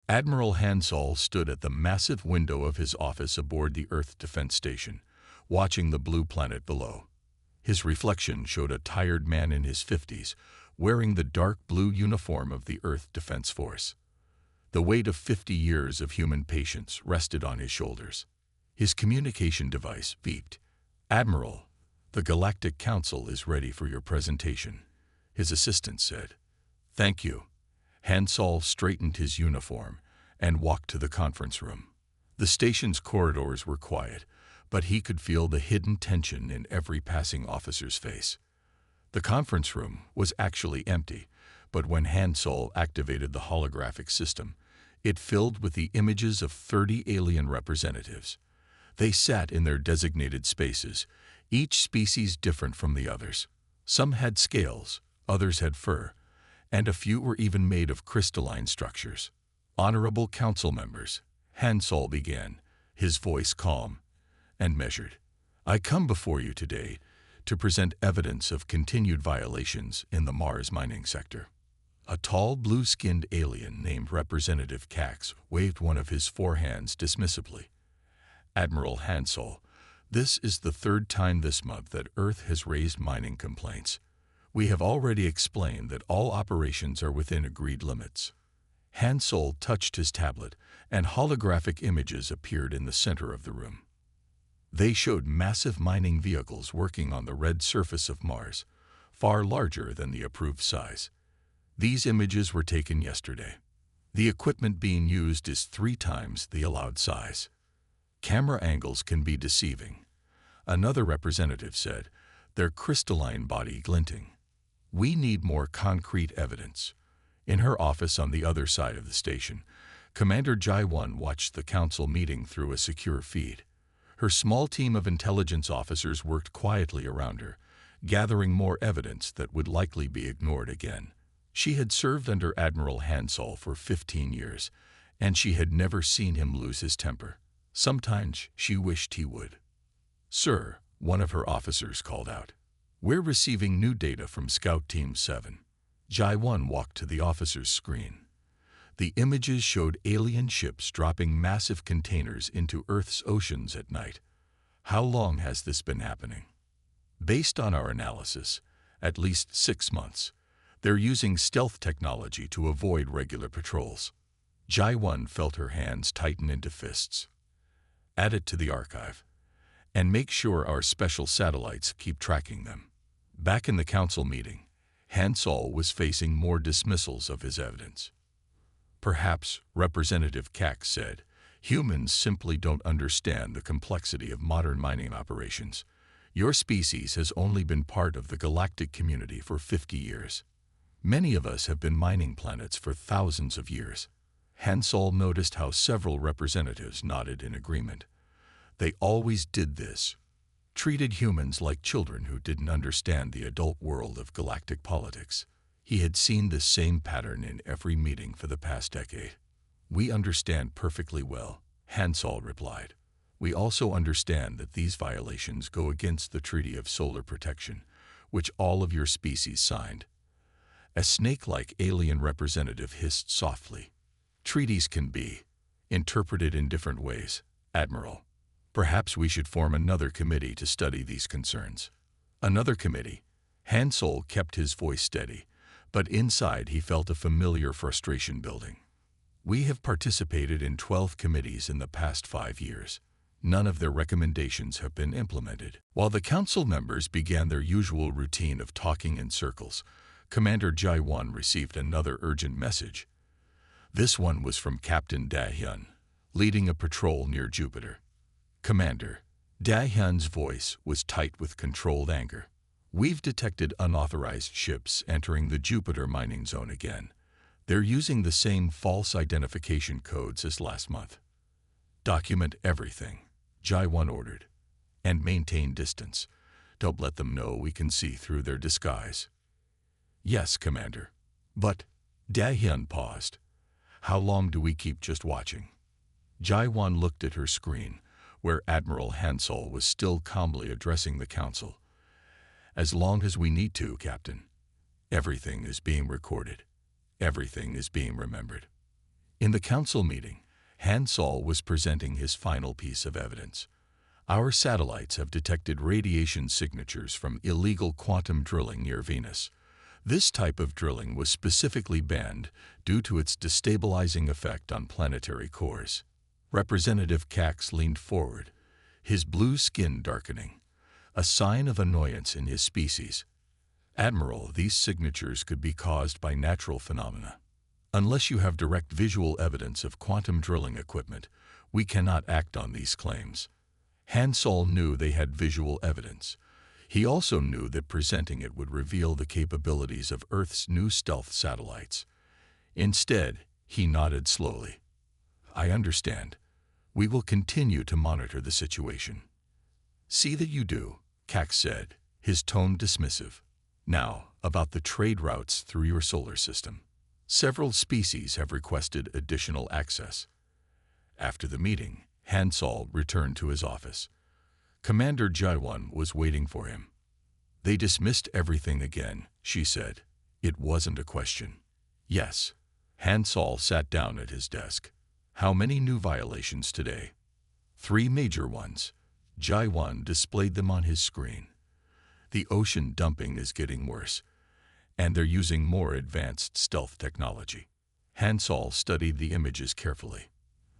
Admiral Hansol stood at the massive window of his office aboard the Earth Defense Station, watching the blue planet below. His reflection showed a tired man in his 50s, wearing the dark blue uniform of the Earth Defense Force. The weight of 50 years of human patience rested on his shoulders. His communication device beeped. "Admiral, the Galactic Council is ready for your presentation," his assistant said. "Thank you." Hansol straightened his uniform and walked to the conference room. The station's corridors were quiet, but he could feel the hidden tension in every passing officer's face. The conference room was actually empty, but when Hansol activated the holographic system, it filled with the images of 30 alien representatives. They sat in their designated spaces, each species different from the others. Some had scales, others had fur, and a few were even made of crystalline structures. "Honorable council members," Hansol began, his voice calm and measured. "I come before you today to present evidence of continued violations in the Mars mining sector." A tall, blue-skinned alien named Representative Cax waved one of his forehands dismissively. "Admiral Hansol, this is the third time this month that Earth has raised mining complaints. We have already explained that all operations are within agreed limits." Hansol touched his tablet, and holographic images appeared in the center of the room. They showed massive mining vehicles working on the red surface of Mars, far larger than the approved size. These images were taken yesterday. The equipment being used is 3 times the allowed size. "Camera angles can be deceiving," another representative said, their crystalline body glinting. "We need more concrete evidence." In her office on the other side of the station, Commander Jai-1 watched the council meeting through a secure feed. Her small team of intelligence officers worked quietly around her, gathering more evidence that would likely be ignored again. She had served under Admiral Hansol for 15 years, and she had never seen him lose his temper. Sometimes she wished he would. "Sir," one of her officers called out, "we're receiving new data from Scout Team 7. Jai-1 walked to the officer's screen. The images showed alien ships dropping massive containers into Earth's oceans at night. "How long has this been happening?" "Based on our analysis, at least 6 months. They're using stealth technology to avoid regular patrols." Jai-1 felt her hands tighten into fists. "Add it to the archive, and make sure our special satellites keep tracking them." Back in the council meeting, Hansol was facing more dismissals of his evidence. "Perhaps," Representative Cax said, "humans simply don't understand the complexity of modern mining operations. Your species has only been part of the galactic community for 50 years. Many of us have been mining planets for thousands of years." Hansol noticed how several representatives nodded in agreement. They always did this. Treated humans like children who didn't understand the adult world of galactic politics. He had seen this same pattern in every meeting for the past decade. "We understand perfectly well," Hansol replied. "We also understand that these violations go against the Treaty of Solar Protection, which all of your species signed." A snake-like alien representative hissed softly. "Treaties can be interpreted in different ways, Admiral. Perhaps we should form another committee to study these concerns." "Another committee?" Hansol kept his voice steady, but inside he felt a familiar frustration building. "We have participated in 12 committees in the past 5 years. None of their recommendations have been implemented." While the council members began their usual routine of talking in circles, Commander Jai-1 received another urgent message. This one was from Captain Da-hyun, leading a patrol near Jupiter. "Commander," Da-hyun's voice was tight with controlled anger. "We've detected unauthorized ships entering the Jupiter mining zone again. They're using the same false identification codes as last month. Document everything," Jai-1 ordered, "and maintain distance. Don't let them know we can see through their disguise." "Yes, Commander. But," Da-hyun paused, "how long do we keep just watching?" Jai-1 looked at her screen, where Admiral Hansol was still calmly addressing the council. "As long as we need to, Captain. Everything is being recorded. Everything is being remembered." In the council meeting, Han Sol was presenting his final piece of evidence. Our satellites have detected radiation signatures from illegal quantum drilling near Venus. This type of drilling was specifically banned due to its destabilizing effect on planetary cores. Representative Cax leaned forward, his blue skin darkening, a sign of annoyance in his species. Admiral, these signatures could be caused by natural phenomena. Unless you have direct visual evidence of quantum drilling equipment, we cannot act on these claims. Han Sol knew they had visual evidence. He also knew that presenting it would reveal the capabilities of Earth's new stealth satellites. Instead, he nodded slowly. I understand. We will continue to monitor the situation. See that you do, Cax said, his tone dismissive. Now, about the trade routes through your solar system. Several species have requested additional access. After the meeting, Han Sol returned to his office. Commander Jaiwan was waiting for him. They dismissed everything again, she said. It wasn't a question. Yes. Han Sol sat down at his desk. How many new violations today? 3 major ones. Jaiwan displayed them on his screen. The ocean dumping is getting worse, and they're using more advanced stealth technology. Han Sol studied the images carefully.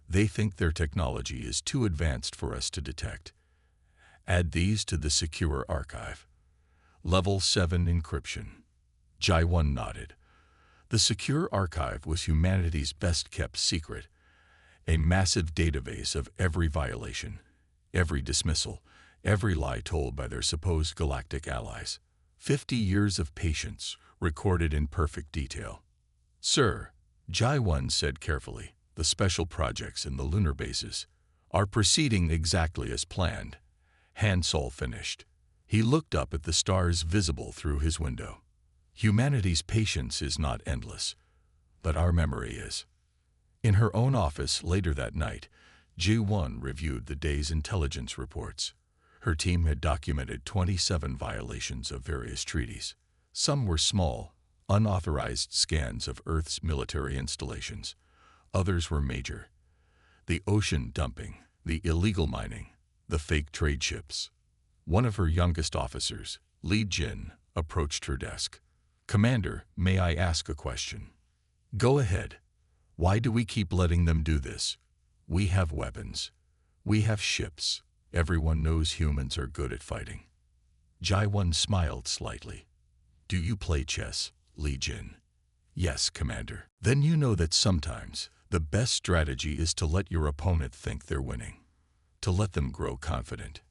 They think their technology is too advanced for us to detect. Add these to the secure archive. Level 7 encryption. Jaiwan nodded. The secure archive was humanity's best-kept secret, a massive database of every violation, every dismissal, every lie told by their supposed galactic allies. 50 years of patience, recorded in perfect detail. Sir, Jaiwan said carefully, the special projects in the lunar bases are proceeding exactly as planned. Han Sol finished. He looked up at the stars visible through his window. Humanity's patience is not endless, but our memory is. In her own office later that night, Ji-won reviewed the day's intelligence reports. Her team had documented 27 violations of various treaties. Some were small, unauthorized scans of Earth's military installations. Others were major. The ocean dumping, the illegal mining, the fake trade ships. One of her youngest officers, Li Jin, approached her desk. Commander, may I ask a question? Go ahead. Why do we keep letting them do this? We have weapons. We have ships. Everyone knows humans are good at fighting. Jaiwan smiled slightly. Do you play chess, Li Jin? Yes, Commander. Then you know that sometimes the best strategy is to let your opponent think they're winning. To let them grow confident.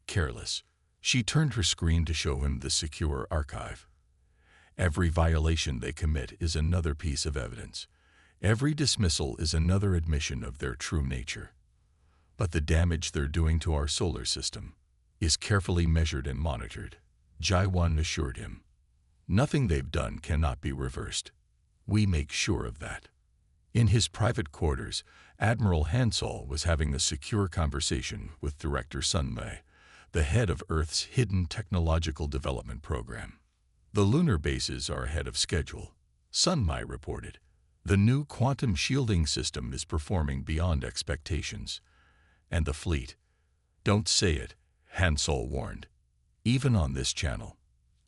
Careless. She turned her screen to show him the secure archive. Every violation they commit is another piece of evidence. Every dismissal is another admission of their true nature. But the damage they're doing to our solar system is carefully measured and monitored, Jaiwan assured him. Nothing they've done cannot be reversed. We make sure of that. In his private quarters, Admiral Han Sol was having a secure conversation with Director Sun Mei, the head of Earth's Hidden Technological Development Program. The lunar bases are ahead of schedule, Sun Mei reported. The new quantum shielding system is performing beyond expectations. And the fleet. Don't say it, Han Sol warned. Even on this channel.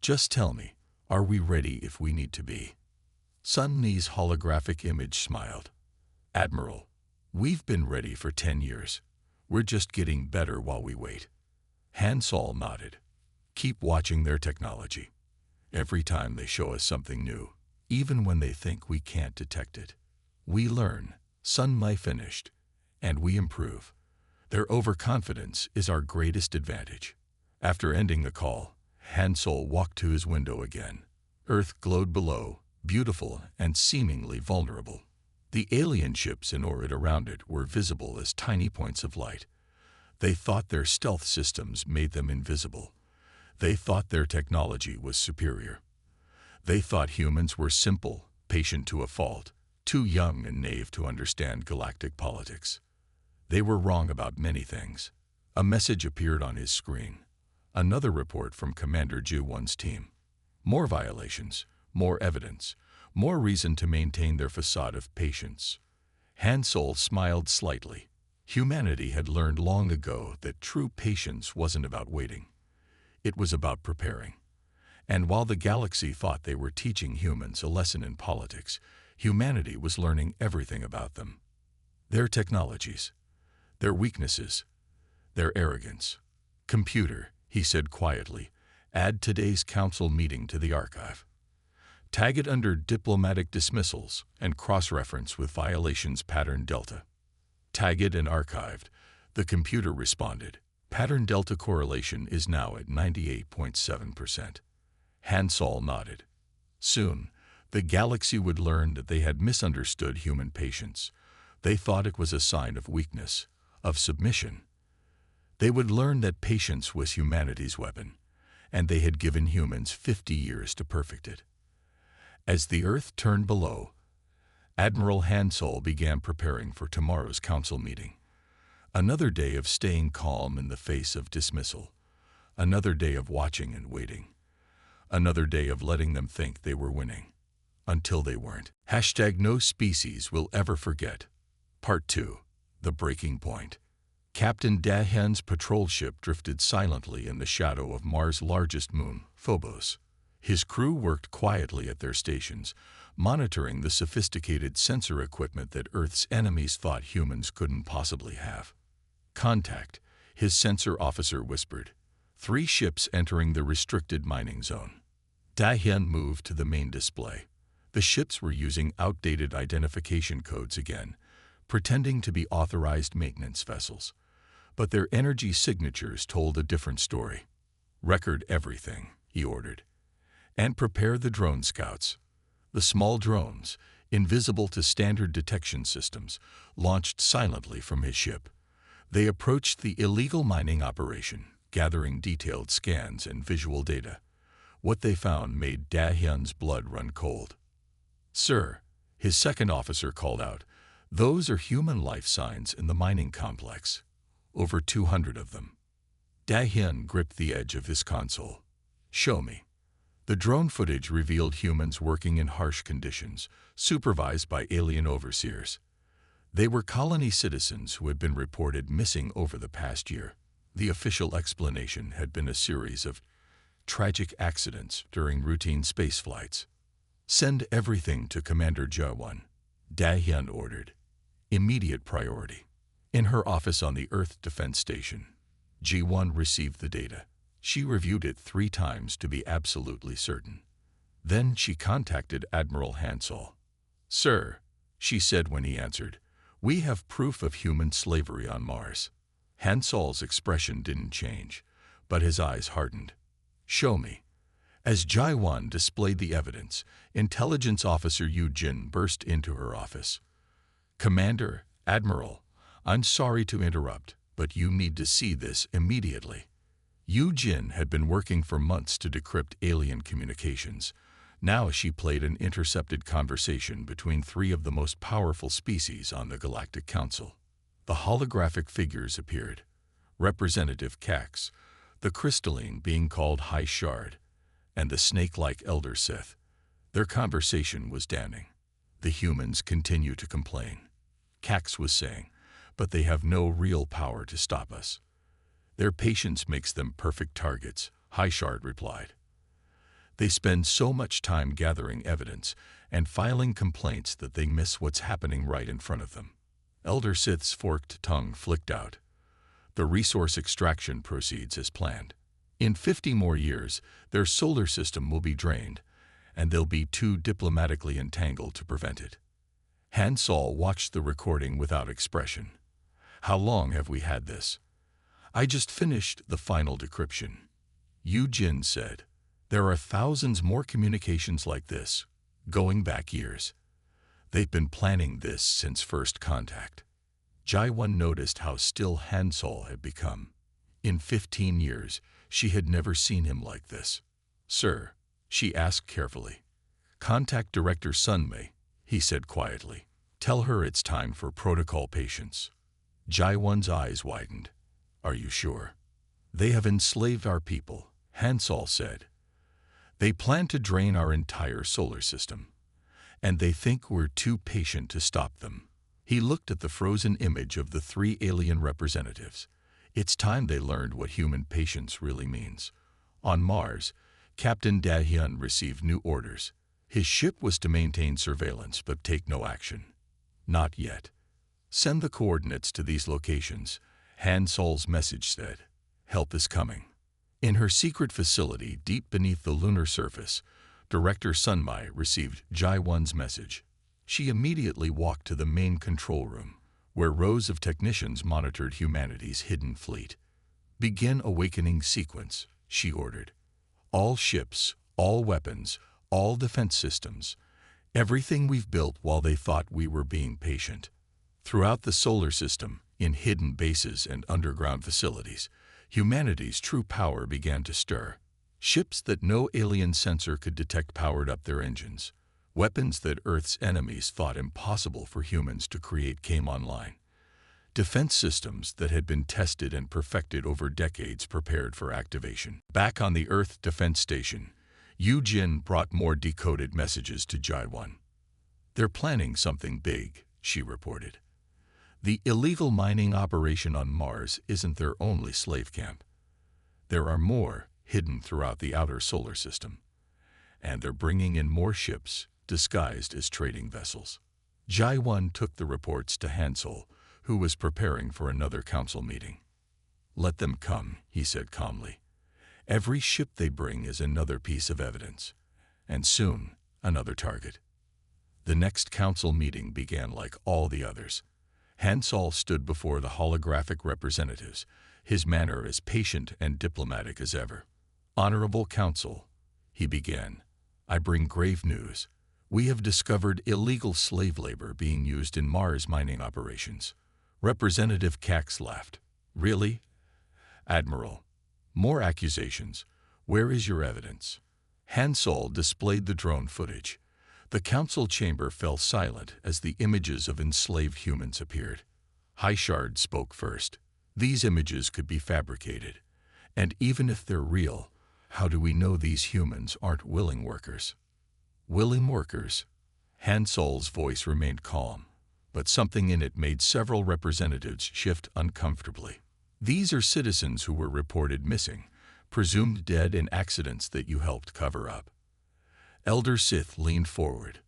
Just tell me, are we ready if we need to be? Sun Mi's holographic image smiled. Admiral, we've been ready for 10 years. We're just getting better while we wait. Han Sol nodded. Keep watching their technology. Every time they show us something new, even when they think we can't detect it, we learn, Sun Mi finished, and we improve. Their overconfidence is our greatest advantage. After ending the call, Han Sol walked to his window again. Earth glowed below, beautiful and seemingly vulnerable. The alien ships in orbit around it were visible as tiny points of light. They thought their stealth systems made them invisible. They thought their technology was superior. They thought humans were simple, patient to a fault, too young and naive to understand galactic politics. They were wrong about many things. A message appeared on his screen. Another report from Commander Ji-won's team. More violations, more evidence, more reason to maintain their facade of patience. Hansol smiled slightly. Humanity had learned long ago that true patience wasn't about waiting. It was about preparing. And while the galaxy thought they were teaching humans a lesson in politics, humanity was learning everything about them. Their technologies, their weaknesses, their arrogance. "Computer," he said quietly, "add today's council meeting to the archive. Tag it under diplomatic dismissals and cross-reference with violations pattern delta." "Tag it and archived," the computer responded. "Pattern delta correlation is now at 98.7%. Hansol nodded. Soon, the galaxy would learn that they had misunderstood human patience. They thought it was a sign of weakness, of submission. They would learn that patience was humanity's weapon, and they had given humans 50 years to perfect it. As the Earth turned below, Admiral Hansol began preparing for tomorrow's council meeting. Another day of staying calm in the face of dismissal. Another day of watching and waiting. Another day of letting them think they were winning. Until they weren't. #No species will ever forget. Part 2. The Breaking Point. Captain Dahan's patrol ship drifted silently in the shadow of Mars' largest moon, Phobos. His crew worked quietly at their stations, monitoring the sophisticated sensor equipment that Earth's enemies thought humans couldn't possibly have. "Contact," his sensor officer whispered. 3 ships entering the restricted mining zone. Dahan moved to the main display. The ships were using outdated identification codes again, pretending to be authorized maintenance vessels. But their energy signatures told a different story. "Record everything," he ordered. "And prepare the drone scouts." The small drones, invisible to standard detection systems, launched silently from his ship. They approached the illegal mining operation, gathering detailed scans and visual data. What they found made Dahyun's blood run cold. "Sir," his second officer called out, "those are human life signs in the mining complex. Over 200 of them." Dahyun gripped the edge of his console. "Show me." The drone footage revealed humans working in harsh conditions, supervised by alien overseers. They were colony citizens who had been reported missing over the past year. The official explanation had been a series of tragic accidents during routine space flights. "Send everything to Commander Jaewon," Dahyun ordered. "Immediate priority." In her office on the Earth Defense Station, Ji-won received the data. She reviewed it 3 times to be absolutely certain. Then she contacted Admiral Hansol. "Sir," she said when he answered, "we have proof of human slavery on Mars." Hansol's expression didn't change, but his eyes hardened. "Show me." As Ji-won displayed the evidence, Intelligence Officer Yu Jin burst into her office. "Commander, Admiral, I'm sorry to interrupt, but you need to see this immediately." Yu Jin had been working for months to decrypt alien communications. Now she played an intercepted conversation between 3 of the most powerful species on the Galactic Council. The holographic figures appeared. Representative Cax, the crystalline being called High Shard, and the snake-like Elder Sith. Their conversation was damning. "The humans continue to complain," Cax was saying, "but they have no real power to stop us." "Their patience makes them perfect targets," High Shard replied. "They spend so much time gathering evidence and filing complaints that they miss what's happening right in front of them." Elder Sith's forked tongue flicked out. "The resource extraction proceeds as planned. In 50 more years, their solar system will be drained, and they'll be too diplomatically entangled to prevent it." Hansol watched the recording without expression. "How long have we had this?" "I just finished the final decryption," Yu Jin said. "There are thousands more communications like this, going back years. They've been planning this since first contact." Ji-won noticed how still Hansol had become. In 15 years, she had never seen him like this. "Sir," she asked carefully. "Contact Director Sunmei," he said quietly. "Tell her it's time for protocol patience." Ji-won's eyes widened. "Are you sure?" "They have enslaved our people," Hansol said. "They plan to drain our entire solar system, and they think we're too patient to stop them." He looked at the frozen image of the three alien representatives. It's time they learned what human patience really means. On Mars, Captain Da-hyun received new orders. His ship was to maintain surveillance but take no action. Not yet. Send the coordinates to these locations, Han Sol's message said. Help is coming. In her secret facility deep beneath the lunar surface, Director Sunmai received Jai-1's message. She immediately walked to the main control room, where rows of technicians monitored humanity's hidden fleet. Begin awakening sequence, she ordered. All ships, all weapons, all defense systems, everything we've built while they thought we were being patient. Throughout the solar system, in hidden bases and underground facilities, humanity's true power began to stir. Ships that no alien sensor could detect powered up their engines. Weapons that Earth's enemies thought impossible for humans to create came online. Defense systems that had been tested and perfected over decades prepared for activation. Back on the Earth Defense Station, Yu Jin brought more decoded messages to Jai-1. They're planning something big, she reported. The illegal mining operation on Mars isn't their only slave camp. There are more hidden throughout the outer solar system. And they're bringing in more ships disguised as trading vessels. Jai-1 took the reports to Han Sol, who was preparing for another council meeting. Let them come, he said calmly. Every ship they bring is another piece of evidence, and soon another target. The next council meeting began like all the others. Han Sol stood before the holographic representatives, his manner as patient and diplomatic as ever. Honorable Council, he began, I bring grave news. We have discovered illegal slave labor being used in Mars mining operations. Representative Cax laughed. Really? Admiral, more accusations. Where is your evidence? Han Sol displayed the drone footage. The council chamber fell silent as the images of enslaved humans appeared. Highshard spoke first. These images could be fabricated. And even if they're real, how do we know these humans aren't willing workers? Willing workers? Han Sol's voice remained calm, but something in it made several representatives shift uncomfortably. These are citizens who were reported missing, presumed dead in accidents that you helped cover up. Elder Sith leaned forward.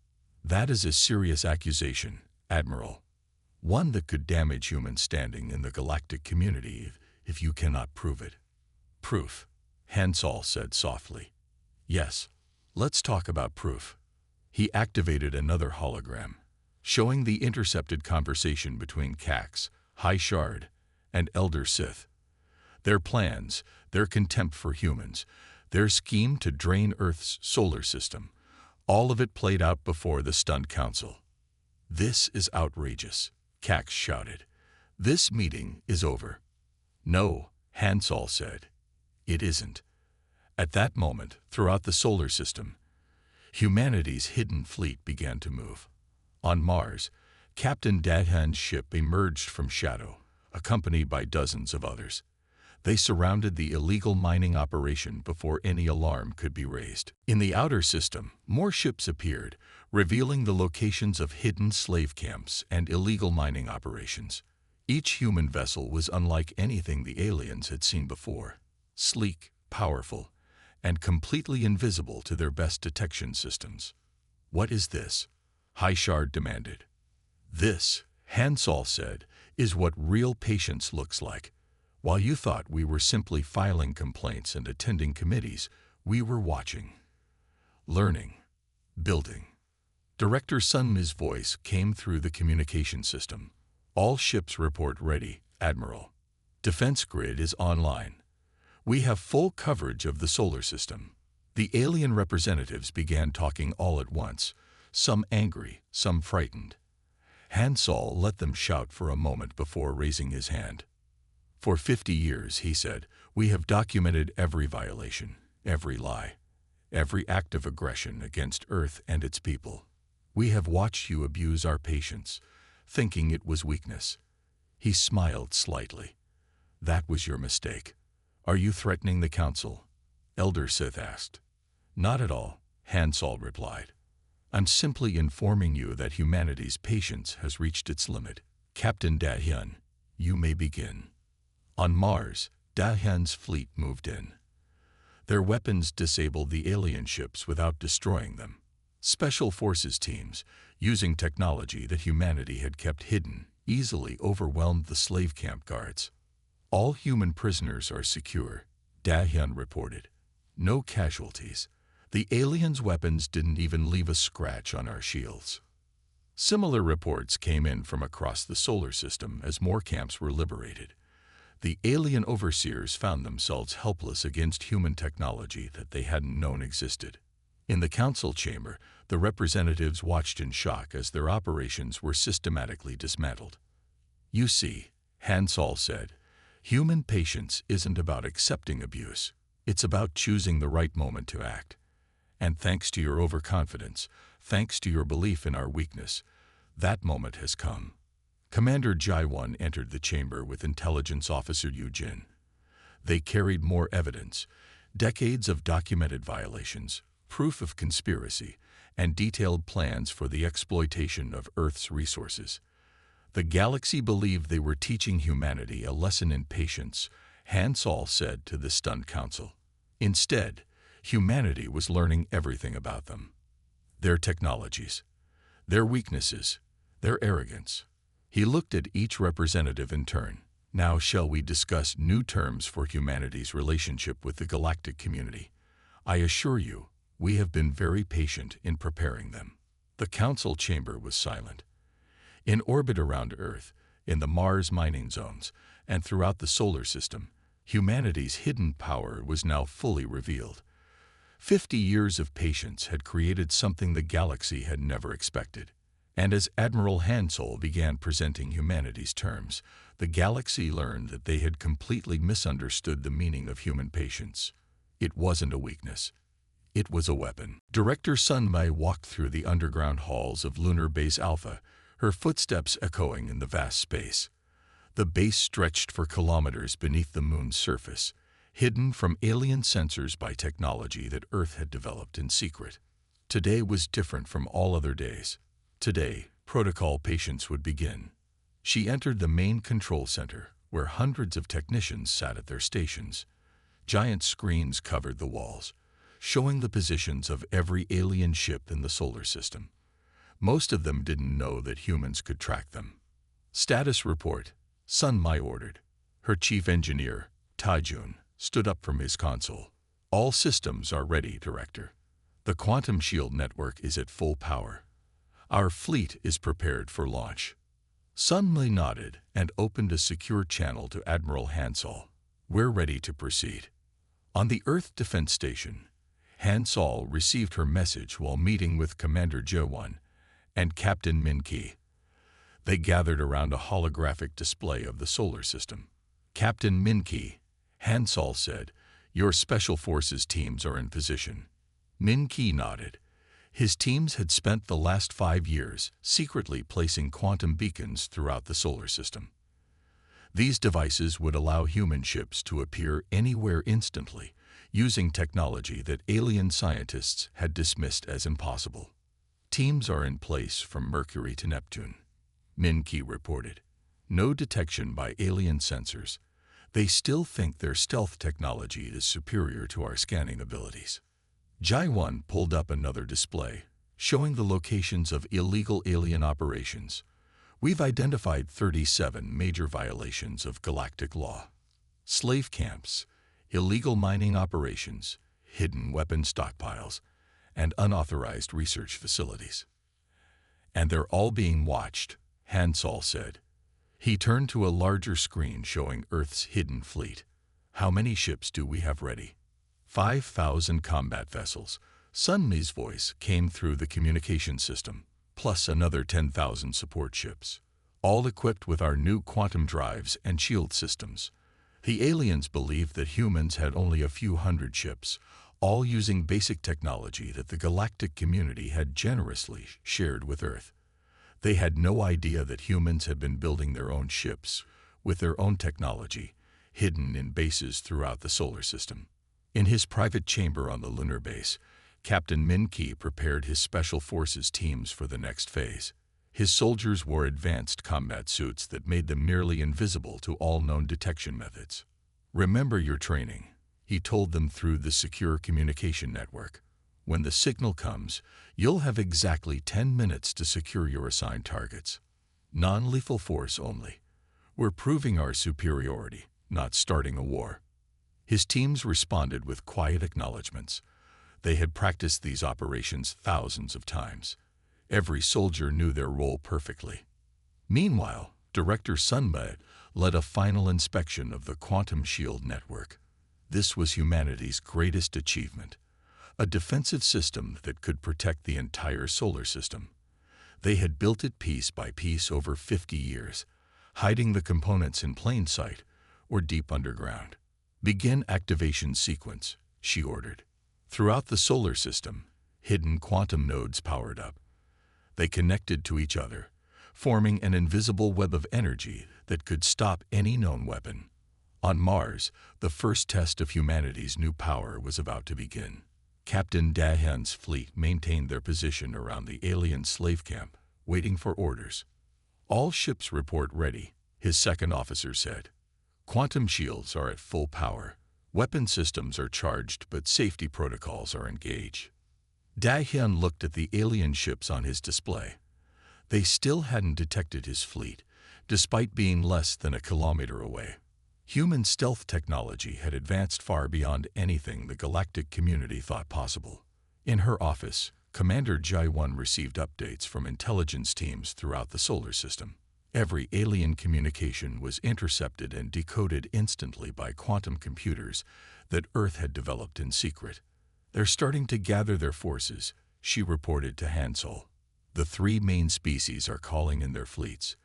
That is a serious accusation, Admiral. One that could damage human standing in the galactic community if you cannot prove it. Proof, Han Sol said softly. Yes, let's talk about proof. He activated another hologram, showing the intercepted conversation between Cax, High Shard, and Elder Sith. Their plans, their contempt for humans, their scheme to drain Earth's solar system, all of it played out before the stunned council. This is outrageous, Cax shouted. This meeting is over. No, Han Sol said. It isn't. At that moment, throughout the solar system, humanity's hidden fleet began to move. On Mars, Captain Da-hyun's ship emerged from shadow, accompanied by dozens of others. They surrounded the illegal mining operation before any alarm could be raised. In the outer system, more ships appeared, revealing the locations of hidden slave camps and illegal mining operations. Each human vessel was unlike anything the aliens had seen before. Sleek, powerful, and completely invisible to their best detection systems. What is this? Highshard demanded. This, Han Sol said, is what real patience looks like. While you thought we were simply filing complaints and attending committees, we were watching, learning, building. Director Sunmi's voice came through the communication system. All ships report ready, Admiral. Defense grid is online. We have full coverage of the solar system. The alien representatives began talking all at once, some angry, some frightened. Han Sol let them shout for a moment before raising his hand. For 50 years, he said, we have documented every violation, every lie, every act of aggression against Earth and its people. We have watched you abuse our patience, thinking it was weakness. He smiled slightly. That was your mistake. Are you threatening the council? Elder Sith asked. Not at all, Han Sol replied. I'm simply informing you that humanity's patience has reached its limit. Captain Da-hyun, you may begin. On Mars, Da-hyun's fleet moved in. Their weapons disabled the alien ships without destroying them. Special forces teams, using technology that humanity had kept hidden, easily overwhelmed the slave camp guards. All human prisoners are secure, Da-hyun reported. No casualties. The aliens' weapons didn't even leave a scratch on our shields. Similar reports came in from across the solar system as more camps were liberated. The alien overseers found themselves helpless against human technology that they hadn't known existed. In the council chamber, the representatives watched in shock as their operations were systematically dismantled. You see, Han Sol said, human patience isn't about accepting abuse. It's about choosing the right moment to act. And thanks to your overconfidence, thanks to your belief in our weakness, that moment has come. Commander Jae-won entered the chamber with Intelligence Officer Yu-jin. They carried more evidence, decades of documented violations, proof of conspiracy, and detailed plans for the exploitation of Earth's resources. The galaxy believed they were teaching humanity a lesson in patience, Han Sol said to the stunned council. Instead, humanity was learning everything about them. Their technologies, their weaknesses, their arrogance. He looked at each representative in turn. Now shall we discuss new terms for humanity's relationship with the galactic community? I assure you, we have been very patient in preparing them. The council chamber was silent. In orbit around Earth, in the Mars mining zones, and throughout the solar system, humanity's hidden power was now fully revealed. 50 years of patience had created something the galaxy had never expected. And as Admiral Han Sol began presenting humanity's terms, the galaxy learned that they had completely misunderstood the meaning of human patience. It wasn't a weakness. It was a weapon. Director Sun Mai walked through the underground halls of Lunar Base Alpha, her footsteps echoing in the vast space. The base stretched for kilometers beneath the moon's surface, hidden from alien sensors by technology that Earth had developed in secret. Today was different from all other days. Today, protocol patience would begin. She entered the main control center, where hundreds of technicians sat at their stations. Giant screens covered the walls, showing the positions of every alien ship in the solar system. Most of them didn't know that humans could track them. Status report, Sun Mai ordered. Her chief engineer, Taijun, stood up from his console. All systems are ready, Director. The quantum shield network is at full power. Our fleet is prepared for launch. Sun Mai nodded and opened a secure channel to Admiral Han Sol. We're ready to proceed. On the Earth Defense Station, Han Sol received her message while meeting with Commander Jae-won and Captain Min-ki. They gathered around a holographic display of the solar system. Captain Min-ki, Han Sol said, your special forces teams are in position. Min-ki nodded. His teams had spent the last 5 years secretly placing quantum beacons throughout the solar system. These devices would allow human ships to appear anywhere instantly, using technology that alien scientists had dismissed as impossible. Teams are in place from Mercury to Neptune, Min-ki reported. No detection by alien sensors. They still think their stealth technology is superior to our scanning abilities. Jae-won pulled up another display, showing the locations of illegal alien operations. We've identified 37 major violations of galactic law. Slave camps, illegal mining operations, hidden weapon stockpiles, and unauthorized research facilities. And they're all being watched, Han Sol said. He turned to a larger screen showing Earth's hidden fleet. How many ships do we have ready? 5,000 combat vessels. Sun Mai's voice came through the communication system, plus another 10,000 support ships, all equipped with our new quantum drives and shield systems. The aliens believed that humans had only a few hundred ships, all using basic technology that the galactic community had generously shared with Earth. They had no idea that humans had been building their own ships with their own technology, hidden in bases throughout the solar system. In his private chamber on the lunar base, Captain Min-ki prepared his Special Forces teams for the next phase. His soldiers wore advanced combat suits that made them nearly invisible to all known detection methods. "Remember your training," he told them through the secure communication network. "When the signal comes, you'll have exactly 10 minutes to secure your assigned targets. Non-lethal force only. We're proving our superiority, not starting a war." His teams responded with quiet acknowledgments. They had practiced these operations thousands of times. Every soldier knew their role perfectly. Meanwhile, Director Sunma led a final inspection of the quantum shield network. This was humanity's greatest achievement, a defensive system that could protect the entire solar system. They had built it piece by piece over 50 years, hiding the components in plain sight or deep underground. "Begin activation sequence," she ordered. Throughout the solar system, hidden quantum nodes powered up. They connected to each other, forming an invisible web of energy that could stop any known weapon. On Mars, the first test of humanity's new power was about to begin. Captain Dahan's fleet maintained their position around the alien slave camp, waiting for orders. "All ships report ready," his second officer said. "Quantum shields are at full power. Weapon systems are charged, but safety protocols are engaged." Dahyun looked at the alien ships on his display. They still hadn't detected his fleet, despite being less than a kilometer away. Human stealth technology had advanced far beyond anything the galactic community thought possible. In her office, Commander Jai-1 received updates from intelligence teams throughout the solar system. Every alien communication was intercepted and decoded instantly by quantum computers that Earth had developed in secret. "They're starting to gather their forces," she reported to Hansol. "The three main species are calling in their fleets.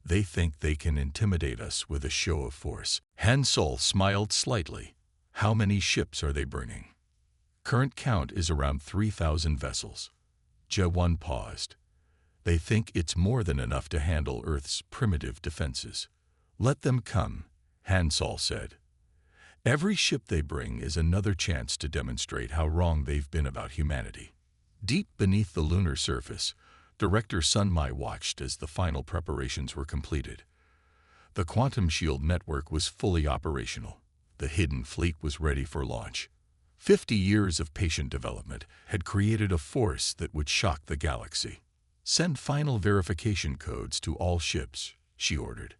They think they can intimidate us with a show of force." Hansol smiled slightly. "How many ships are they bringing?" "Current count is around 3,000 vessels." Jae-1 paused. "They think it's more than enough to handle Earth's primitive defenses." "Let them come," Hansol said. "Every ship they bring is another chance to demonstrate how wrong they've been about humanity." Deep beneath the lunar surface, Director Sunma watched as the final preparations were completed. The quantum shield network was fully operational. The hidden fleet was ready for launch. 50 years of patient development had created a force that would shock the galaxy. "Send final verification codes to all ships," she ordered.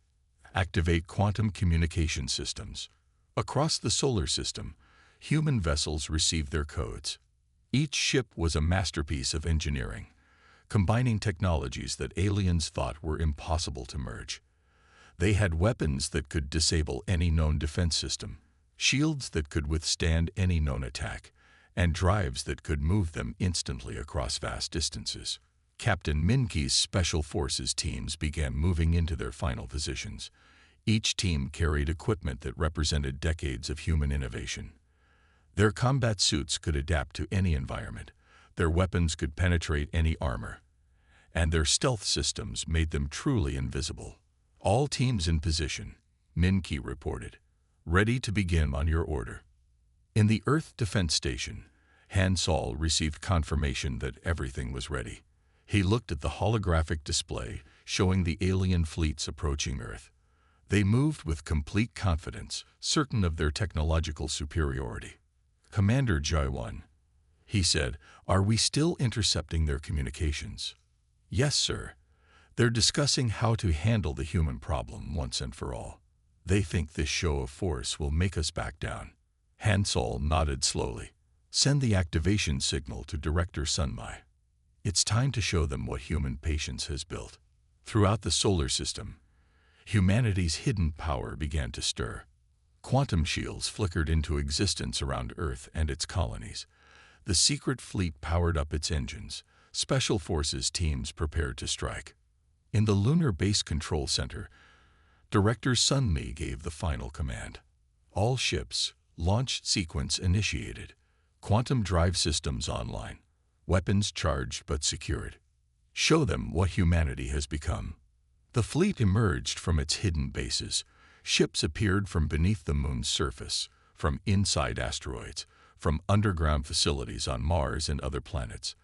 "Activate quantum communication systems." Across the solar system, human vessels received their codes. Each ship was a masterpiece of engineering, combining technologies that aliens thought were impossible to merge. They had weapons that could disable any known defense system, shields that could withstand any known attack, and drives that could move them instantly across vast distances. Captain Min-ki's Special Forces teams began moving into their final positions. Each team carried equipment that represented decades of human innovation. Their combat suits could adapt to any environment, their weapons could penetrate any armor, and their stealth systems made them truly invisible. "All teams in position," Min-ki reported. "Ready to begin on your order." In the Earth Defense Station, Hansol received confirmation that everything was ready. He looked at the holographic display showing the alien fleets approaching Earth. They moved with complete confidence, certain of their technological superiority. "Commander Jai-1," he said, "are we still intercepting their communications?" "Yes, sir. They're discussing how to handle the human problem once and for all. They think this show of force will make us back down." Hansol nodded slowly. "Send the activation signal to Director Sunma. It's time to show them what human patience has built." Throughout the solar system, humanity's hidden power began to stir. Quantum shields flickered into existence around Earth and its colonies. The secret fleet powered up its engines. Special Forces teams prepared to strike. In the Lunar Base Control Center, Director Sunmi gave the final command. "All ships, launch sequence initiated. Quantum drive systems online. Weapons charged but secured. Show them what humanity has become." The fleet emerged from its hidden bases. Ships appeared from beneath the moon's surface, from inside asteroids, from underground facilities on Mars and other planets.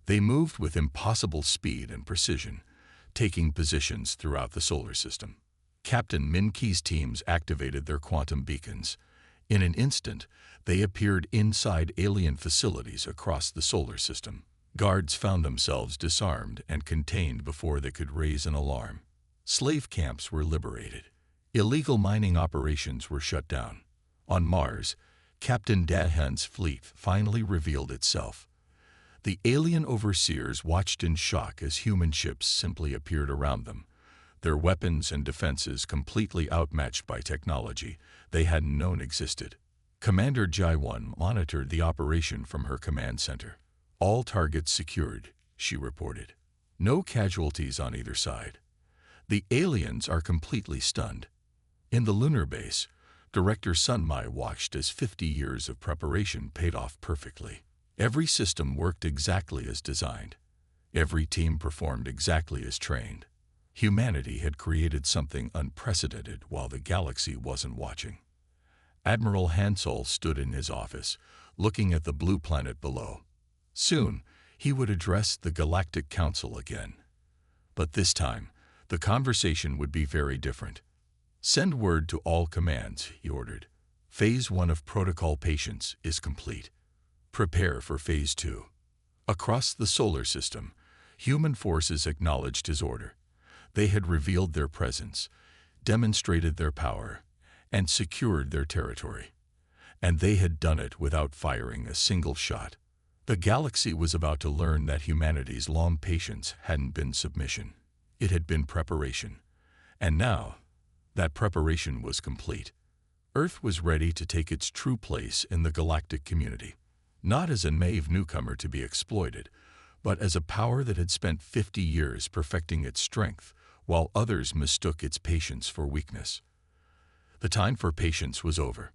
They moved with impossible speed and precision, taking positions throughout the solar system. Captain Min-Ki's teams activated their quantum beacons. In an instant, they appeared inside alien facilities across the solar system. Guards found themselves disarmed and contained before they could raise an alarm. Slave camps were liberated. Illegal mining operations were shut down. On Mars, Captain Dahan's fleet finally revealed itself. The alien overseers watched in shock as human ships simply appeared around them, their weapons and defenses completely outmatched by technology they hadn't known existed. Commander Jai-1 monitored the operation from her command center. "All targets secured," she reported. "No casualties on either side. The aliens are completely stunned." In the lunar base, Director Sun Mai watched as 50 years of preparation paid off perfectly. Every system worked exactly as designed. Every team performed exactly as trained. Humanity had created something unprecedented while the galaxy wasn't watching. Admiral Hansol stood in his office, looking at the blue planet below. Soon, he would address the Galactic Council again. But this time, the conversation would be very different. "Send word to all commands," he ordered. "Phase 1 of protocol patience is complete. Prepare for Phase 2. Across the solar system, human forces acknowledged his order. They had revealed their presence, demonstrated their power, and secured their territory. And they had done it without firing a single shot. The galaxy was about to learn that humanity's long patience hadn't been submission. It had been preparation. And now, that preparation was complete. Earth was ready to take its true place in the galactic community, not as a naive newcomer to be exploited, but as a power that had spent 50 years perfecting its strength, while others mistook its patience for weakness. The time for patience was over.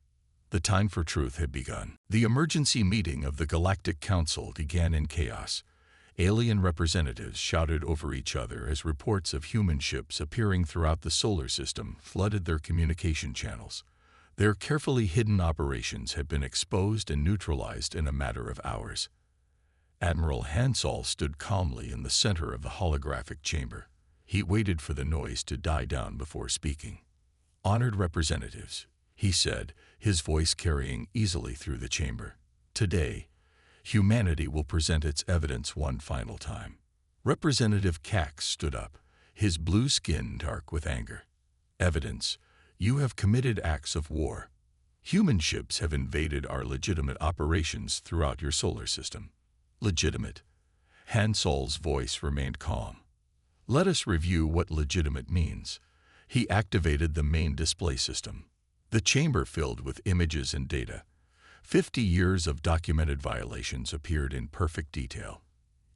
The time for truth had begun. The emergency meeting of the Galactic Council began in chaos. Alien representatives shouted over each other as reports of human ships appearing throughout the solar system flooded their communication channels. Their carefully hidden operations had been exposed and neutralized in a matter of hours. Admiral Hansol stood calmly in the center of the holographic chamber. He waited for the noise to die down before speaking. "Honored representatives," he said, his voice carrying easily through the chamber. "Today, humanity will present its evidence one final time." Representative Cax stood up, his blue skin dark with anger. "Evidence. You have committed acts of war. Human ships have invaded our legitimate operations throughout your solar system." "Legitimate." Hansol's voice remained calm. "Let us review what legitimate means." He activated the main display system. The chamber filled with images and data. 50 years of documented violations appeared in perfect detail.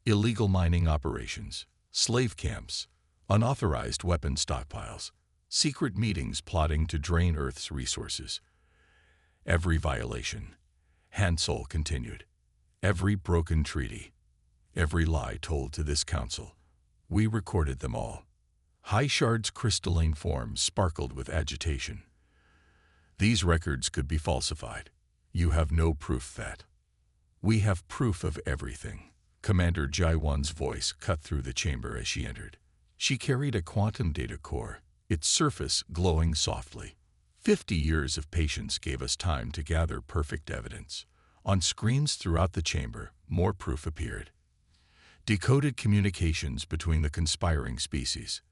Illegal mining operations, slave camps, unauthorized weapon stockpiles, secret meetings plotting to drain Earth's resources. Every violation, Hansol continued, every broken treaty, every lie told to this council, we recorded them all. Highshard's crystalline form sparkled with agitation. "These records could be falsified. You have no proof that." "We have proof of everything." Commander Jai-1's voice cut through the chamber as she entered. She carried a quantum data core, its surface glowing softly. 50 years of patience gave us time to gather perfect evidence. On screens throughout the chamber, more proof appeared. Decoded communications between the conspiring species.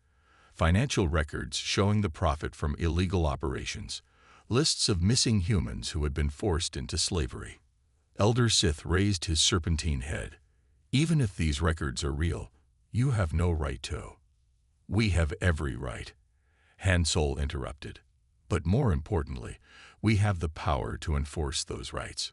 Financial records showing the profit from illegal operations. Lists of missing humans who had been forced into slavery. Elder Sith raised his serpentine head. "Even if these records are real, you have no right to." "We have every right," Hansol interrupted. "But more importantly, we have the power to enforce those rights."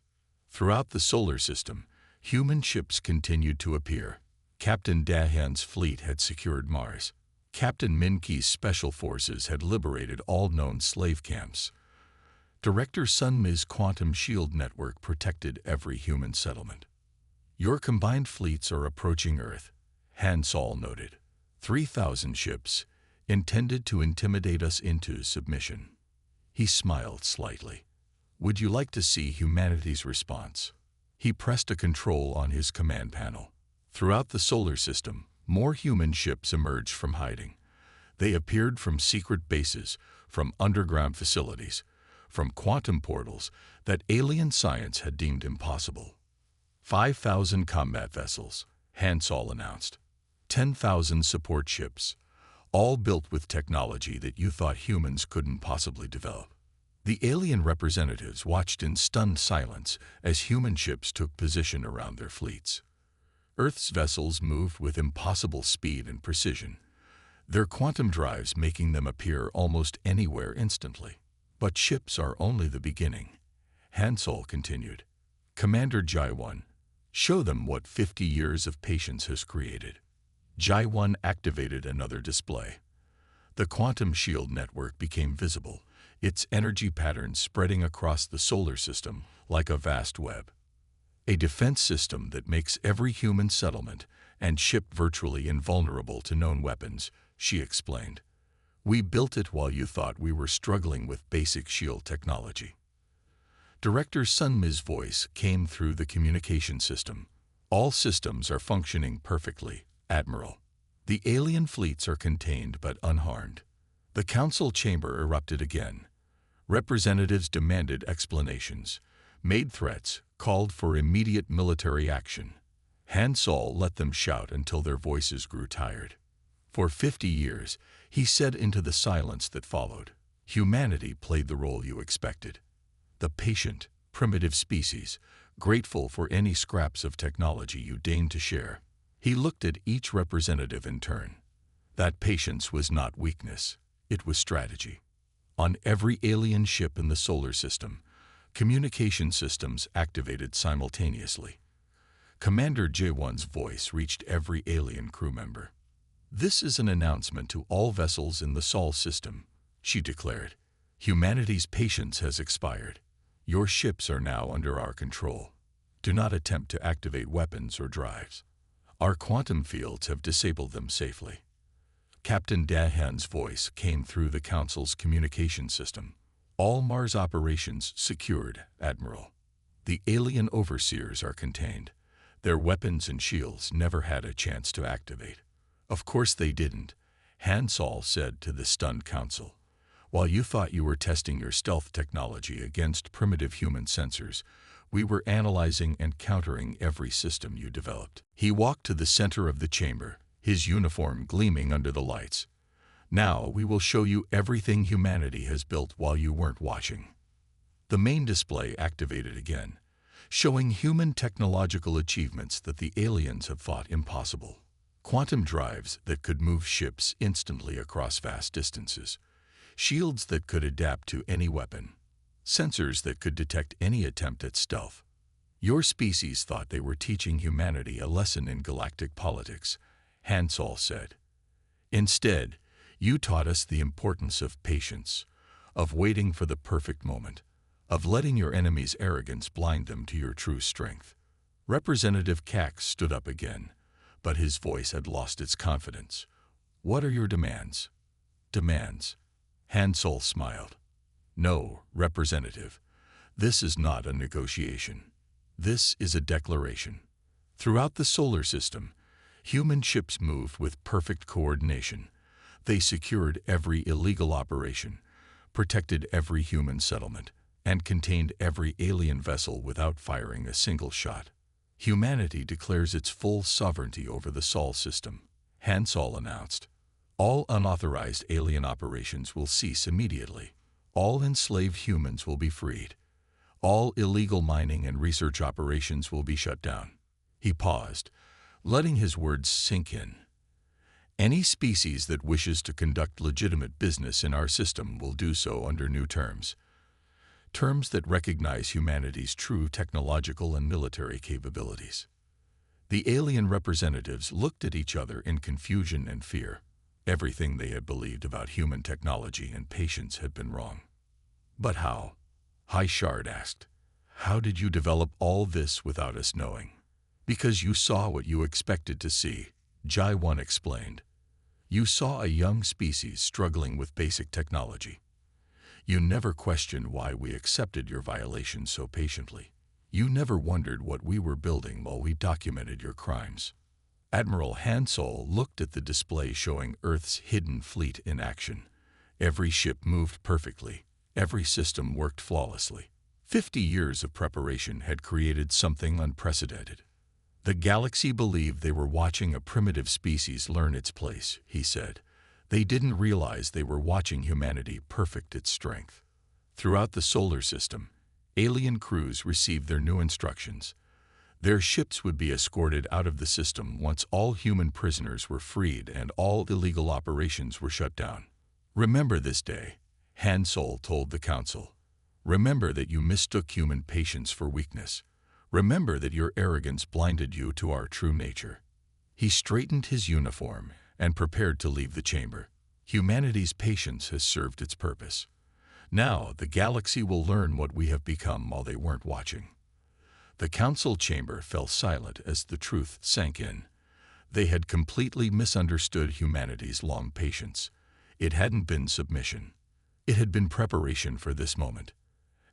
Throughout the solar system, human ships continued to appear. Captain Dahan's fleet had secured Mars. Captain Min-Ki's special forces had liberated all known slave camps. Director Sun Mi's quantum shield network protected every human settlement. "Your combined fleets are approaching Earth," Hansol noted. 3,000 ships, intended to intimidate us into submission. He smiled slightly. Would you like to see humanity's response? He pressed a control on his command panel. Throughout the solar system, more human ships emerged from hiding. They appeared from secret bases, from underground facilities, from quantum portals that alien science had deemed impossible. 5,000 combat vessels, Hansol announced. 10,000 support ships, all built with technology that you thought humans couldn't possibly develop. The alien representatives watched in stunned silence as human ships took position around their fleets. Earth's vessels moved with impossible speed and precision, their quantum drives making them appear almost anywhere instantly. But ships are only the beginning, Hansol continued. Commander Jai-1, show them what 50 years of patience has created. Jai-1 activated another display. The quantum shield network became visible, its energy patterns spreading across the solar system like a vast web. A defense system that makes every human settlement and ship virtually invulnerable to known weapons, she explained. We built it while you thought we were struggling with basic shield technology. Director Sunmi's voice came through the communication system. All systems are functioning perfectly, Admiral. The alien fleets are contained but unharmed. The council chamber erupted again. Representatives demanded explanations, made threats, called for immediate military action. Hansol let them shout until their voices grew tired. For 50 years, he said into the silence that followed, humanity played the role you expected. The patient, primitive species, grateful for any scraps of technology you deigned to share. He looked at each representative in turn. That patience was not weakness, it was strategy. On every alien ship in the solar system, communication systems activated simultaneously. Commander J1's voice reached every alien crew member. This is an announcement to all vessels in the Sol system, she declared. Humanity's patience has expired. Your ships are now under our control. Do not attempt to activate weapons or drives. Our quantum fields have disabled them safely. Captain Dahan's voice came through the Council's communication system. All Mars operations secured, Admiral. The alien overseers are contained. Their weapons and shields never had a chance to activate. Of course they didn't, Hansol said to the stunned Council. While you thought you were testing your stealth technology against primitive human sensors, we were analyzing and countering every system you developed. He walked to the center of the chamber, his uniform gleaming under the lights. Now we will show you everything humanity has built while you weren't watching. The main display activated again, showing human technological achievements that the aliens have thought impossible. Quantum drives that could move ships instantly across vast distances. Shields that could adapt to any weapon. Sensors that could detect any attempt at stealth. Your species thought they were teaching humanity a lesson in galactic politics, Hansol said. Instead, you taught us the importance of patience, of waiting for the perfect moment, of letting your enemy's arrogance blind them to your true strength. Representative Cax stood up again, but his voice had lost its confidence. What are your demands? Demands. Hansol smiled. No, Representative. This is not a negotiation. This is a declaration. Throughout the solar system, human ships moved with perfect coordination. They secured every illegal operation, protected every human settlement, and contained every alien vessel without firing a single shot. Humanity declares its full sovereignty over the Sol system, Hansol announced. All unauthorized alien operations will cease immediately. All enslaved humans will be freed. All illegal mining and research operations will be shut down. He paused, letting his words sink in. Any species that wishes to conduct legitimate business in our system will do so under new terms. Terms that recognize humanity's true technological and military capabilities. The alien representatives looked at each other in confusion and fear. Everything they had believed about human technology and patience had been wrong. But how? Shard asked. How did you develop all this without us knowing? Because you saw what you expected to see, Jai-1 explained. You saw a young species struggling with basic technology. You never questioned why we accepted your violations so patiently. You never wondered what we were building while we documented your crimes. Admiral Hansol looked at the display showing Earth's hidden fleet in action. Every ship moved perfectly. Every system worked flawlessly. 50 years of preparation had created something unprecedented. The galaxy believed they were watching a primitive species learn its place, he said. They didn't realize they were watching humanity perfect its strength. Throughout the solar system, alien crews received their new instructions. Their ships would be escorted out of the system once all human prisoners were freed and all illegal operations were shut down. Remember this day, Hansol told the council. Remember that you mistook human patience for weakness. Remember that your arrogance blinded you to our true nature. He straightened his uniform and prepared to leave the chamber. Humanity's patience has served its purpose. Now the galaxy will learn what we have become while they weren't watching. The council chamber fell silent as the truth sank in. They had completely misunderstood humanity's long patience. It hadn't been submission. It had been preparation for this moment.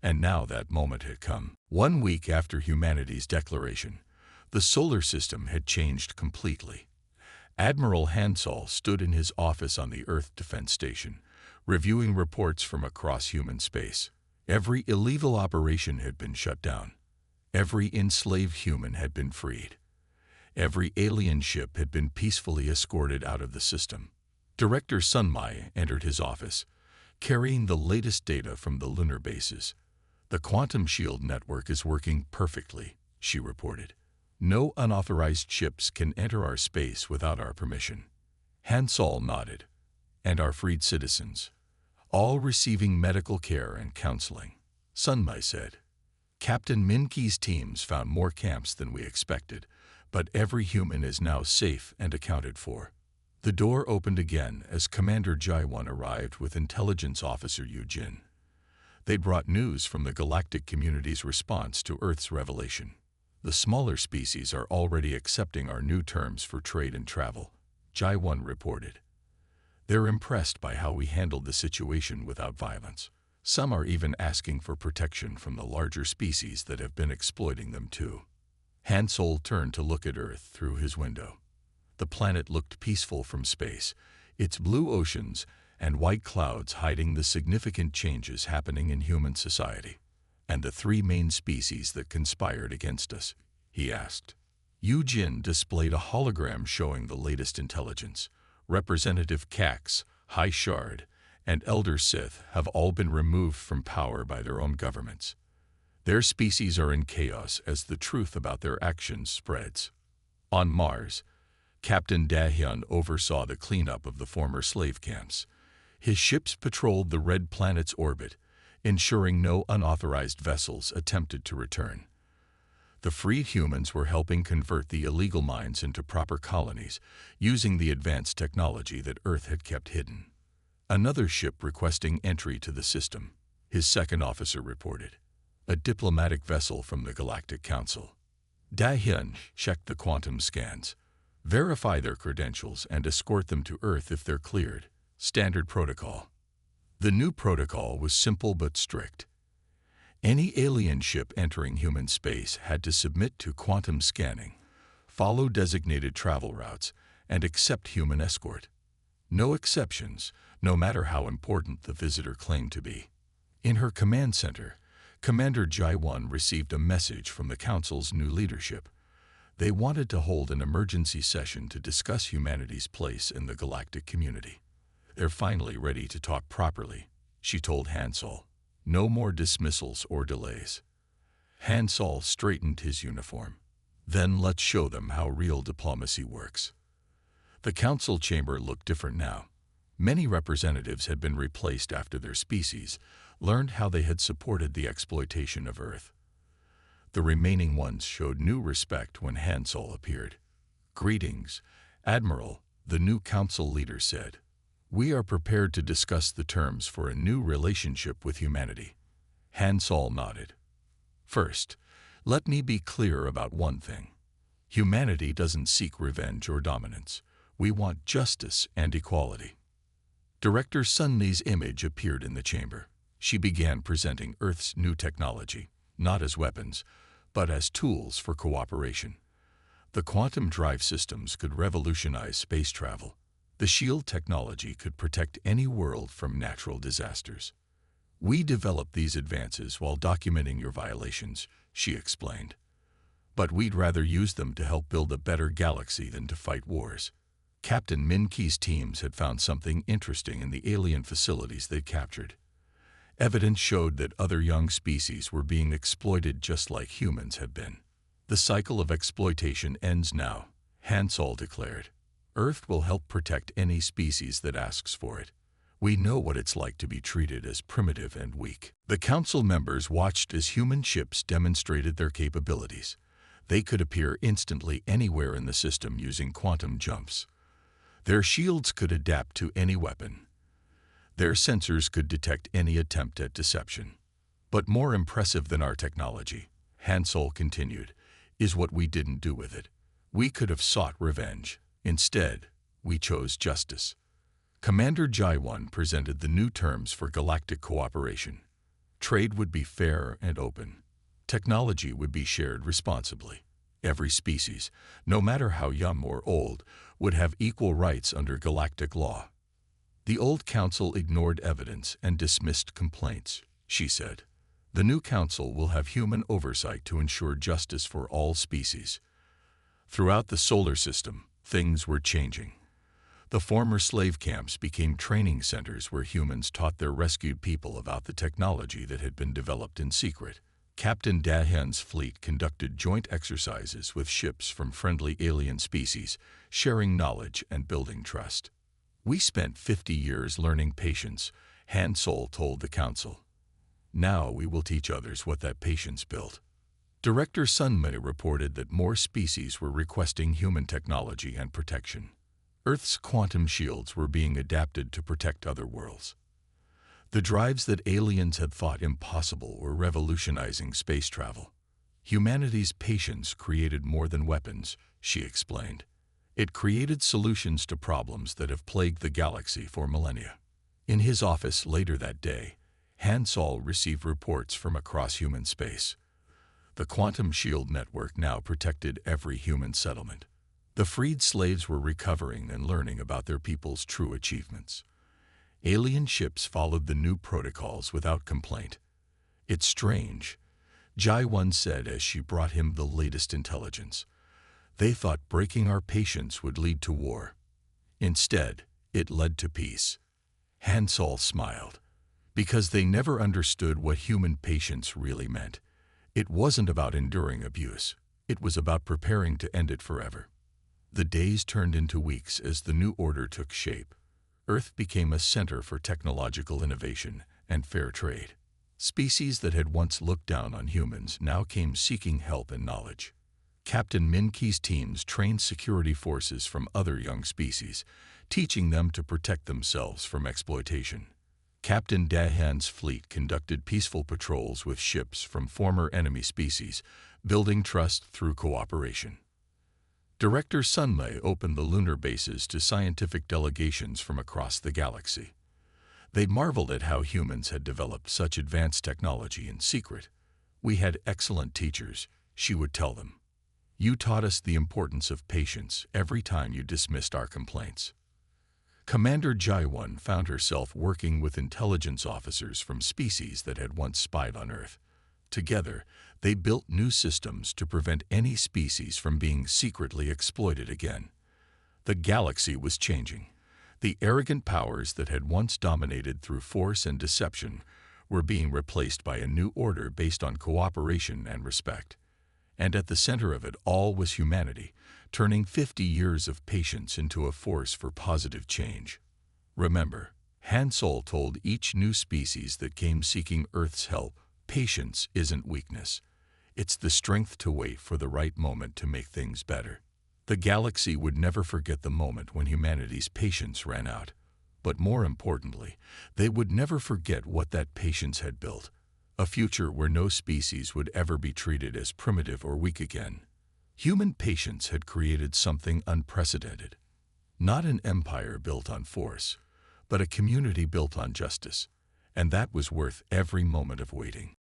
And now that moment had come. 1 week after humanity's declaration, the solar system had changed completely. Admiral Hansol stood in his office on the Earth Defense Station, reviewing reports from across human space. Every illegal operation had been shut down. Every enslaved human had been freed. Every alien ship had been peacefully escorted out of the system. Director Sunmai entered his office, carrying the latest data from the lunar bases. The quantum shield network is working perfectly, she reported. No unauthorized ships can enter our space without our permission. Hansol nodded. And our freed citizens, all receiving medical care and counseling. Sunmai said. Captain Minki's teams found more camps than we expected, but every human is now safe and accounted for. The door opened again as Commander Jaiwan arrived with Intelligence Officer Eugene. They brought news from the galactic community's response to Earth's revelation. The smaller species are already accepting our new terms for trade and travel, Jaiwan reported. They're impressed by how we handled the situation without violence. Some are even asking for protection from the larger species that have been exploiting them too. Hansol turned to look at Earth through his window. The planet looked peaceful from space, its blue oceans and white clouds hiding the significant changes happening in human society. And the 3 main species that conspired against us, he asked. Eugene displayed a hologram showing the latest intelligence. Representative Cax, High Shard, and Elder Sith have all been removed from power by their own governments. Their species are in chaos as the truth about their actions spreads. On Mars, Captain Dahyun oversaw the cleanup of the former slave camps. His ships patrolled the red planet's orbit, ensuring no unauthorized vessels attempted to return. The freed humans were helping convert the illegal mines into proper colonies, using the advanced technology that Earth had kept hidden. Another ship requesting entry to the system, his second officer reported. A diplomatic vessel from the Galactic Council. Dahyun checked the quantum scans. Verify their credentials and escort them to Earth if they're cleared. Standard protocol. The new protocol was simple but strict. Any alien ship entering human space had to submit to quantum scanning, follow designated travel routes, and accept human escort. No exceptions, no matter how important the visitor claimed to be. In her command center, Commander Jaiwan received a message from the Council's new leadership. They wanted to hold an emergency session to discuss humanity's place in the galactic community. They're finally ready to talk properly, she told Hansol. No more dismissals or delays. Hansol straightened his uniform. Then let's show them how real diplomacy works. The council chamber looked different now. Many representatives had been replaced after their species learned how they had supported the exploitation of Earth. The remaining ones showed new respect when Hansol appeared. Greetings, Admiral, the new council leader said. We are prepared to discuss the terms for a new relationship with humanity. Hansol nodded. First, let me be clear about one thing. Humanity doesn't seek revenge or dominance. We want justice and equality. Director Sunli's image appeared in the chamber. she began presenting Earth's new technology, not as weapons, but as tools for cooperation. The quantum drive systems could revolutionize space travel. The shield technology could protect any world from natural disasters. We developed these advances while documenting your violations, she explained. But we'd rather use them to help build a better galaxy than to fight wars. Captain Min-Ki's teams had found something interesting in the alien facilities they'd captured. Evidence showed that other young species were being exploited just like humans had been. The cycle of exploitation ends now, Hansol declared. Earth will help protect any species that asks for it. We know what it's like to be treated as primitive and weak. The council members watched as human ships demonstrated their capabilities. They could appear instantly anywhere in the system using quantum jumps. Their shields could adapt to any weapon. Their sensors could detect any attempt at deception. But more impressive than our technology, Hansol continued, is what we didn't do with it. We could have sought revenge. Instead, we chose justice. Commander Jaiwan presented the new terms for galactic cooperation. Trade would be fair and open. Technology would be shared responsibly. Every species, no matter how young or old, would have equal rights under galactic law. The old council ignored evidence and dismissed complaints, she said. The new council will have human oversight to ensure justice for all species. Throughout the solar system, things were changing. The former slave camps became training centers where humans taught their rescued people about the technology that had been developed in secret. Captain Dahan's fleet conducted joint exercises with ships from friendly alien species, sharing knowledge and building trust. We spent 50 years learning patience, Hansol told the council. Now we will teach others what that patience built. Director Sunmei reported that more species were requesting human technology and protection. Earth's quantum shields were being adapted to protect other worlds. The drives that aliens had thought impossible were revolutionizing space travel. Humanity's patience created more than weapons, she explained. It created solutions to problems that have plagued the galaxy for millennia. In his office later that day, Hansol received reports from across human space. The quantum shield network now protected every human settlement. The freed slaves were recovering and learning about their people's true achievements. Alien ships followed the new protocols without complaint. It's strange, Jaiwan said as she brought him the latest intelligence. They thought breaking our patience would lead to war. Instead, it led to peace. Hansol smiled. Because they never understood what human patience really meant. It wasn't about enduring abuse. It was about preparing to end it forever. The days turned into weeks as the new order took shape. Earth became a center for technological innovation and fair trade. Species that had once looked down on humans now came seeking help and knowledge. Captain Min-Ki's teams trained security forces from other young species, teaching them to protect themselves from exploitation. Captain Dahan's fleet conducted peaceful patrols with ships from former enemy species, building trust through cooperation. Director Sunmei opened the lunar bases to scientific delegations from across the galaxy. They marveled at how humans had developed such advanced technology in secret. We had excellent teachers, she would tell them. You taught us the importance of patience every time you dismissed our complaints. Commander Jaiwan found herself working with intelligence officers from species that had once spied on Earth. Together, they built new systems to prevent any species from being secretly exploited again. The galaxy was changing. The arrogant powers that had once dominated through force and deception were being replaced by a new order based on cooperation and respect. And at the center of it all was humanity, turning 50 years of patience into a force for positive change. Remember, Hansol told each new species that came seeking Earth's help, patience isn't weakness. It's the strength to wait for the right moment to make things better. The galaxy would never forget the moment when humanity's patience ran out. But more importantly, they would never forget what that patience had built. A future where no species would ever be treated as primitive or weak again. Human patience had created something unprecedented. Not an empire built on force, but a community built on justice. and that was worth every moment of waiting.